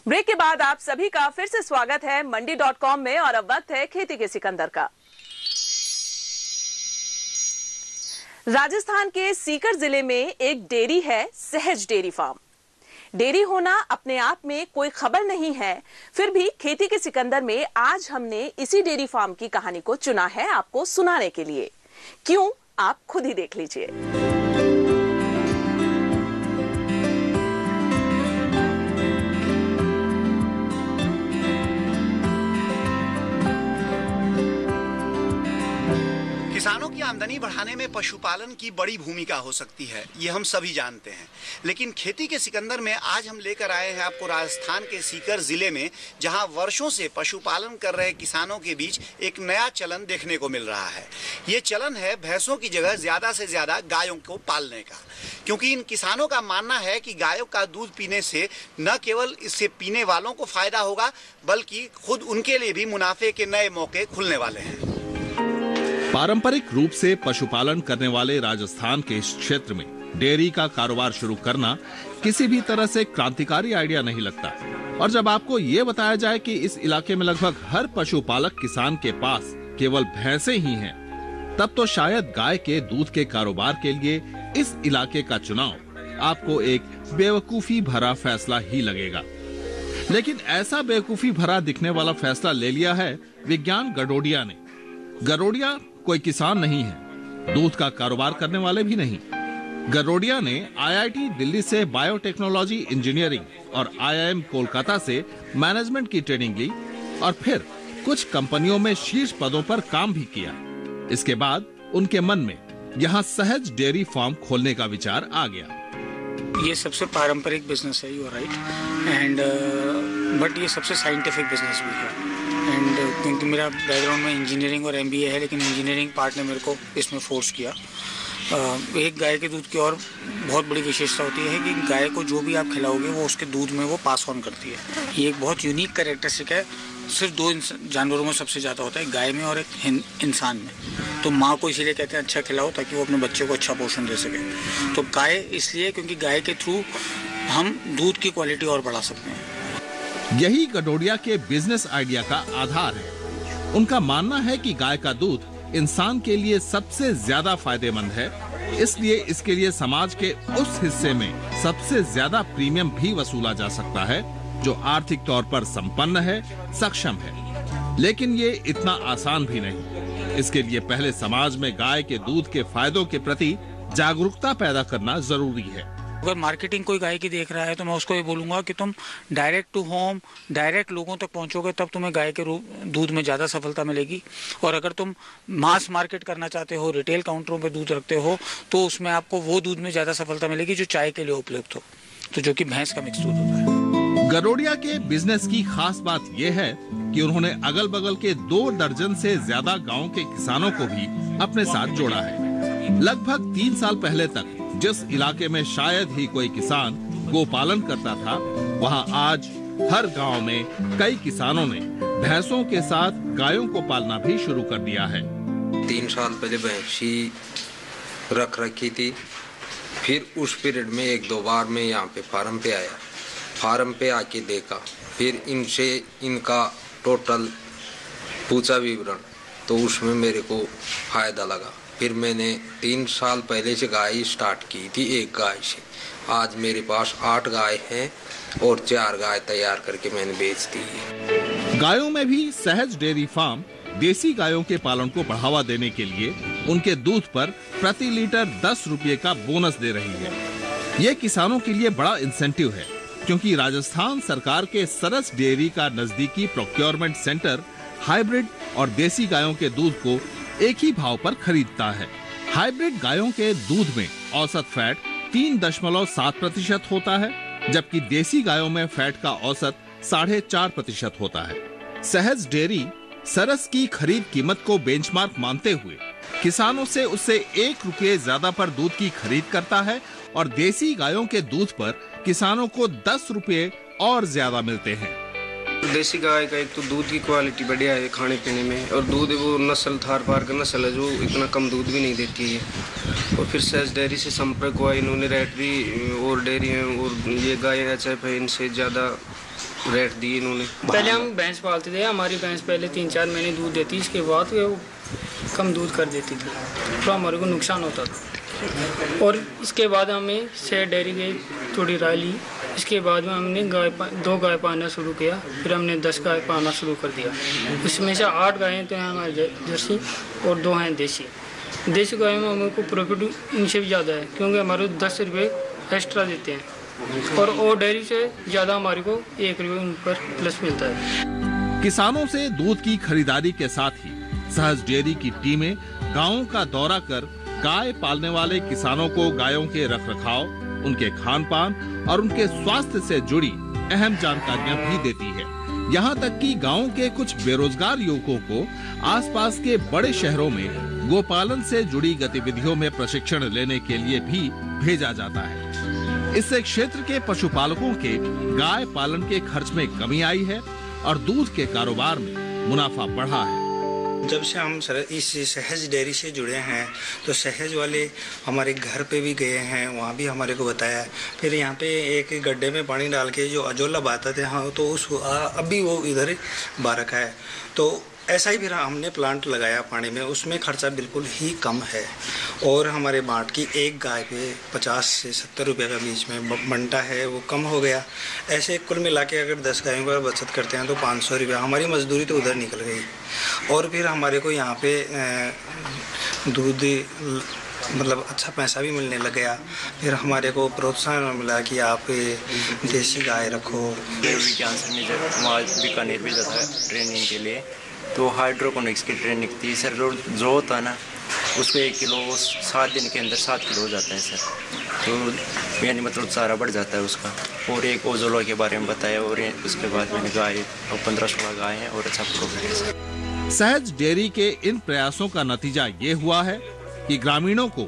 Break के बाद आप सभी का फिर से स्वागत है मंडी.com में और अब वक्त है खेती के सिकंदर का। राजस्थान के सीकर जिले में एक डेयरी है, सहज डेयरी फार्म। डेयरी होना अपने आप में कोई खबर नहीं है, फिर भी खेती के सिकंदर में आज हमने इसी डेयरी फार्म की कहानी को चुना है आपको सुनाने के लिए। क्यों, आप खुद ही देख लीजिए। किसानों की आमदनी बढ़ाने में पशुपालन की बड़ी भूमिका हो सकती है, ये हम सभी जानते हैं। लेकिन खेती के सिकंदर में आज हम लेकर आए हैं आपको राजस्थान के सीकर जिले में, जहां वर्षों से पशुपालन कर रहे किसानों के बीच एक नया चलन देखने को मिल रहा है। ये चलन है भैंसों की जगह ज्यादा से ज्यादा गायों को पालने का, क्योंकि इन किसानों का मानना है कि गायों का दूध पीने से न केवल इससे पीने वालों को फायदा होगा, बल्कि खुद उनके लिए भी मुनाफे के नए मौके खुलने वाले हैं। पारंपरिक रूप से पशुपालन करने वाले राजस्थान के इस क्षेत्र में डेयरी का कारोबार शुरू करना किसी भी तरह से क्रांतिकारी आइडिया नहीं लगता। और जब आपको ये बताया जाए कि इस इलाके में लगभग हर पशुपालक किसान के पास केवल भैंसे ही हैं, तब तो शायद गाय के दूध के कारोबार के लिए इस इलाके का चुनाव आपको एक बेवकूफी भरा फैसला ही लगेगा। लेकिन ऐसा बेवकूफी भरा दिखने वाला फैसला ले लिया है विज्ञान गडोडिया ने। गडोडिया कोई किसान नहीं है, दूध का कारोबार करने वाले भी नहीं। गडोडिया ने आईआईटी दिल्ली से बायोटेक्नोलॉजी इंजीनियरिंग और आईआईएम कोलकाता से मैनेजमेंट की ट्रेनिंग ली और फिर कुछ कंपनियों में शीर्ष पदों पर काम भी किया। इसके बाद उनके मन में यहाँ सहज डेयरी फार्म खोलने का विचार आ गया। ये सबसे पारंपरिक बिजनेस है, you are right, and but ये सबसे साइंटिफिक बिजनेस भी है। एंड क्योंकि मेरा बैकग्राउंड में इंजीनियरिंग और एमबीए है, लेकिन इंजीनियरिंग पार्ट ने मेरे को इसमें फोर्स किया। एक गाय के दूध की और बहुत बड़ी विशेषता होती है कि गाय को जो भी आप खिलाओगे वो उसके दूध में वो पास ऑन करती है। ये एक बहुत यूनिक कैरेक्टरिस्टिक है, सिर्फ दो जानवरों में सबसे ज़्यादा होता है, गाय में और एक इंसान में। तो माँ को इसीलिए कहते हैं अच्छा खिलाओ ताकि वो अपने बच्चे को अच्छा पोषण दे सके। तो गाय इसलिए क्योंकि गाय के थ्रू हम दूध की क्वालिटी और बढ़ा सकते हैं। यही गडोडिया के बिजनेस आइडिया का आधार है। उनका मानना है कि गाय का दूध इंसान के लिए सबसे ज्यादा फायदेमंद है, इसलिए इसके लिए समाज के उस हिस्से में सबसे ज्यादा प्रीमियम भी वसूला जा सकता है जो आर्थिक तौर पर संपन्न है, सक्षम है। लेकिन ये इतना आसान भी नहीं। इसके लिए पहले समाज में गाय के दूध के फायदों के प्रति जागरूकता पैदा करना जरूरी है। अगर मार्केटिंग कोई गाय की देख रहा है तो मैं उसको ये बोलूंगा कि तुम डायरेक्ट टू होम, डायरेक्ट लोगों तक पहुंचोगे तब तुम्हें गाय के दूध में ज़्यादा सफलता मिलेगी। और अगर तुम मास मार्केट करना चाहते हो, रिटेल काउंटरों पे दूध रखते हो, तो उसमें आपको वो दूध में ज़्यादा सफलता मिलेगी जो चाय के लिए उपलब्ध हो, तो जो कि भैंस का मिक्स दूध होता है। गडोडिया के बिजनेस की खास बात यह है कि उन्होंने अगल बगल के 2 दर्जन से ज्यादा गाँव के किसानों को भी अपने साथ जोड़ा है। लगभग 3 साल पहले तक जिस इलाके में शायद ही कोई किसान गोपालन करता था, वहां आज हर गांव में कई किसानों ने भैंसों के साथ गायों को पालना भी शुरू कर दिया है। 3 साल पहले भैंसी रख रखी थी, फिर उस पीरियड में 1-2 बार मैं यहाँ पे फार्म पे आया, फार्म पे आके देखा, फिर इनसे इनका टोटल पूछा विवरण, तो उसमें मेरे को फायदा लगा। फिर मैंने 3 साल पहले से गाय स्टार्ट की थी, एक गाय से। आज मेरे पास 8 गाय हैं और 4 गाय तैयार करके मैंने बेच दी है। गायों में भी सहज डेयरी फार्म देसी गायों के पालन को बढ़ावा देने के लिए उनके दूध पर प्रति लीटर 10 रुपये का बोनस दे रही है। ये किसानों के लिए बड़ा इंसेंटिव है, क्योंकि राजस्थान सरकार के सरस डेयरी का नजदीकी प्रोक्योरमेंट सेंटर हाइब्रिड और देसी गायों के दूध को एक ही भाव पर खरीदता है। हाइब्रिड गायों के दूध में औसत फैट 3.7% होता है, जबकि देसी गायों में फैट का औसत 4.5% होता है। सहज डेयरी सरस की खरीद कीमत को बेंचमार्क मानते हुए किसानों से उससे 1 रुपये ज्यादा पर दूध की खरीद करता है और देसी गायों के दूध पर किसानों को 10 रुपये और ज्यादा मिलते हैं। देसी गाय का एक तो दूध की क्वालिटी बढ़िया है खाने पीने में, और दूध वो नस्ल थार पार का नस्ल है जो इतना कम दूध भी नहीं देती है। और फिर सहज डेयरी से संपर्क हुआ, इन्होंने रेट भी और डेयरी है और ये गाय HF है, इनसे ज़्यादा रेट दिए इन्होंने। पहले हम भैंस पालते थे, हमारी भैंस पहले 3-4 महीने दूध देती, इसके बाद वो कम दूध कर देती थी तो हमारे को नुकसान होता था। और इसके बाद हमें सहज डेयरी की थोड़ी राय ली, इसके बाद में हमने 2 गाय पालना शुरू किया, फिर हमने 10 गाय पालना शुरू कर दिया। उसमें से 8 गायें तो हैं हमारे जर्सी और 2 हैं देसी। देसी गायों में हमें को प्रॉफिट इनसे भी ज़्यादा है, क्योंकि हमारे 10 रुपये एक्स्ट्रा देते हैं और डेयरी से ज़्यादा हमारे को 1 रुपये उन पर प्लस मिलता है। किसानों से दूध की खरीदारी के साथ ही सहज डेयरी की टीमें गांवों का दौरा कर गाय पालने वाले किसानों को गायों के रखरखाव, उनके खान पान और उनके स्वास्थ्य से जुड़ी अहम जानकारियां भी देती है। यहाँ तक कि गांव के कुछ बेरोजगार युवकों को आसपास के बड़े शहरों में गोपालन से जुड़ी गतिविधियों में प्रशिक्षण लेने के लिए भी भेजा जाता है। इससे क्षेत्र के पशुपालकों के गाय पालन के खर्च में कमी आई है और दूध के कारोबार में मुनाफा बढ़ा है। जब से हम इस सहज डेयरी से जुड़े हैं तो सहज वाले हमारे घर पे भी गए हैं, वहाँ भी हमारे को बताया। फिर यहाँ पे एक गड्ढे में पानी डाल के जो अजोला बाता थे, हाँ तो उस अभी वो इधर बारक है, तो ऐसा ही फिर हमने प्लांट लगाया पानी में, उसमें खर्चा बिल्कुल ही कम है। और हमारे बाट की एक गाय पे 50 से 70 रुपये का बीच में बनता है, वो कम हो गया। ऐसे कुल मिला के अगर 10 गायों का बचत करते हैं तो 500 रुपया हमारी मजदूरी तो उधर निकल गई। और फिर हमारे को यहाँ पे दूध मतलब अच्छा पैसा भी मिलने लग गया। फिर हमारे को प्रोत्साहन मिला कि आप देसी गाय रखो। विज्ञान से वहाँ बीकानेर भेजा था ट्रेनिंग के लिए, तो हाइड्रोपोनिक्स की ट्रेनिंग थी सर। जो होता है ना उसको 1 किलो 7 दिन के अंदर 7 किलो हो जाता है सर, तो यानी मतलब चारा बढ़ जाता है उसका। और एक ओजोला के बारे में बताया, और उसके बाद मैंने गाय 15-16 गाय हैं और अच्छा प्रॉफिट है सर। सहज डेयरी के इन प्रयासों का नतीजा ये हुआ है कि ग्रामीणों को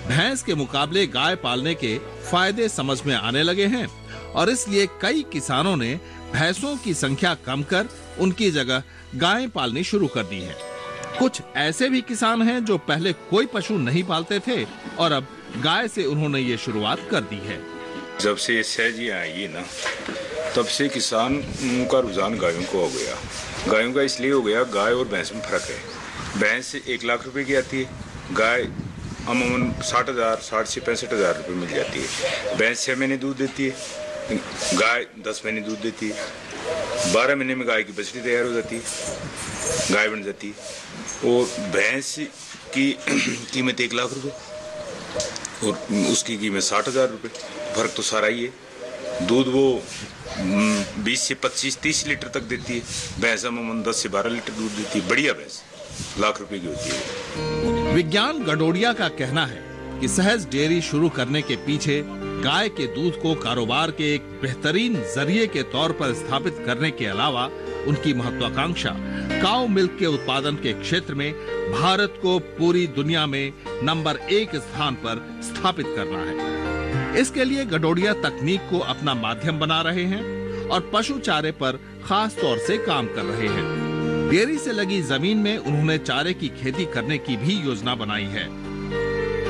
भैंस के मुकाबले गाय पालने के फायदे समझ में आने लगे हैं और इसलिए कई किसानों ने भैंसों की संख्या कम कर उनकी जगह गायें पालनी शुरू कर दी है। कुछ ऐसे भी किसान हैं जो पहले कोई पशु नहीं पालते थे और अब गाय से उन्होंने ये शुरुआत कर दी है। जब से ये सहज आई ना, तब से किसान का रुझान गायों को हो गया। गायों का इसलिए हो गया, गाय और भैंस में फर्क है। भैंस 1 लाख रुपए की आती है, गाय अमूमन 60 से 65,000 रुपये मिल जाती है। भैंस 6 महीने दूध देती है, गाय 10 महीने दूध देती है। 12 महीने में गाय की बछड़ी तैयार हो जाती है, गाय बन जाती है। और भैंस की कीमत 1 लाख रुपये और उसकी कीमत 60,000 रुपये। फर्क तो सारा ही है। दूध वो 20 से 25-30 लीटर तक देती है, भैंस अमूमन 10 से 12 लीटर दूध देती है। बढ़िया भैंस लाख रुपए की होती है। विज्ञान गडोडिया का कहना है कि सहज डेयरी शुरू करने के पीछे गाय के दूध को कारोबार के एक बेहतरीन जरिए के तौर पर स्थापित करने के अलावा उनकी महत्वाकांक्षा काऊ मिल्क के उत्पादन के क्षेत्र में भारत को पूरी दुनिया में नंबर 1 स्थान पर स्थापित करना है। इसके लिए गडोडिया तकनीक को अपना माध्यम बना रहे हैं और पशु चारे पर खास तौर से काम कर रहे हैं। डेयरी से लगी जमीन में उन्होंने चारे की खेती करने की भी योजना बनाई है।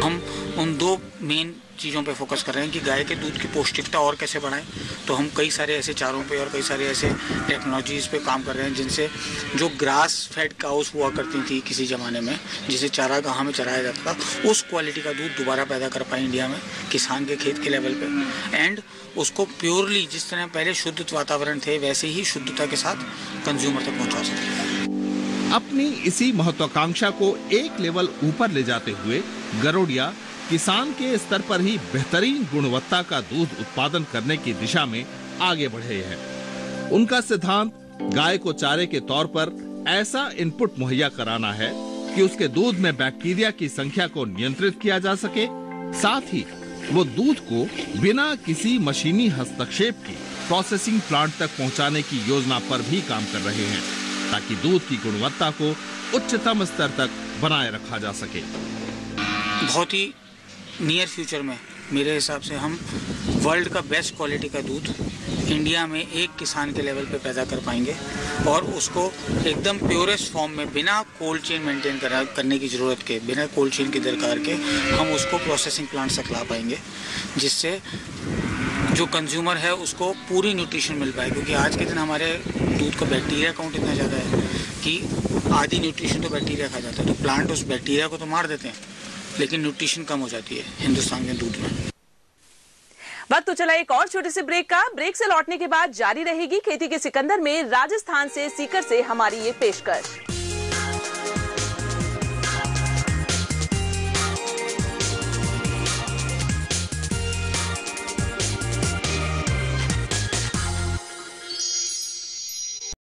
हम उन 2 मेन चीज़ों पे फोकस कर रहे हैं कि गाय के दूध की पौष्टिकता और कैसे बढ़ाएं। तो हम कई सारे ऐसे चारों पे और कई सारे ऐसे टेक्नोलॉजीज पे काम कर रहे हैं जिनसे जो ग्रास फेड काउस हुआ करती थी किसी ज़माने में, जिसे चारागाह में चराया जाता था, उस क्वालिटी का दूध दोबारा पैदा कर पाए इंडिया में किसान के खेत के लेवल पे, एंड उसको प्योरली जिस तरह पहले शुद्ध वातावरण थे वैसे ही शुद्धता के साथ कंज्यूमर तक पहुँचा सकें। अपनी इसी महत्वाकांक्षा को एक लेवल ऊपर ले जाते हुए गडोडिया किसान के स्तर पर ही बेहतरीन गुणवत्ता का दूध उत्पादन करने की दिशा में आगे बढ़े हैं। उनका सिद्धांत गाय को चारे के तौर पर ऐसा इनपुट मुहैया कराना है कि उसके दूध में बैक्टीरिया की संख्या को नियंत्रित किया जा सके, साथ ही वो दूध को बिना किसी मशीनी हस्तक्षेप के प्रोसेसिंग प्लांट तक पहुंचाने की योजना पर भी काम कर रहे हैं ताकि दूध की गुणवत्ता को उच्चतम स्तर तक बनाए रखा जा सके। बहुत ही नियर फ्यूचर में मेरे हिसाब से हम वर्ल्ड का बेस्ट क्वालिटी का दूध इंडिया में एक किसान के लेवल पे पैदा कर पाएंगे और उसको एकदम प्योरेस्ट फॉर्म में बिना कोल्ड चेन मेंटेन करने की ज़रूरत के, बिना कोल्ड चेन की दरकार के हम उसको प्रोसेसिंग प्लांट तक ला पाएंगे, जिससे जो कंज्यूमर है उसको पूरी न्यूट्रिशन मिल पाए। क्योंकि आज के दिन हमारे दूध का बैक्टीरिया काउंट इतना ज़्यादा है कि आधी न्यूट्रिशन तो बैक्टीरिया खा जाता है। तो प्लांट उस बैक्टीरिया को तो मार देते हैं, लेकिन न्यूट्रिशन कम हो जाती है हिंदुस्तान के दूध में। वक्त तो चला एक और छोटे से ब्रेक का। ब्रेक से लौटने के बाद जारी रहेगी खेती के सिकंदर में राजस्थान से सीकर से हमारी ये पेशकश।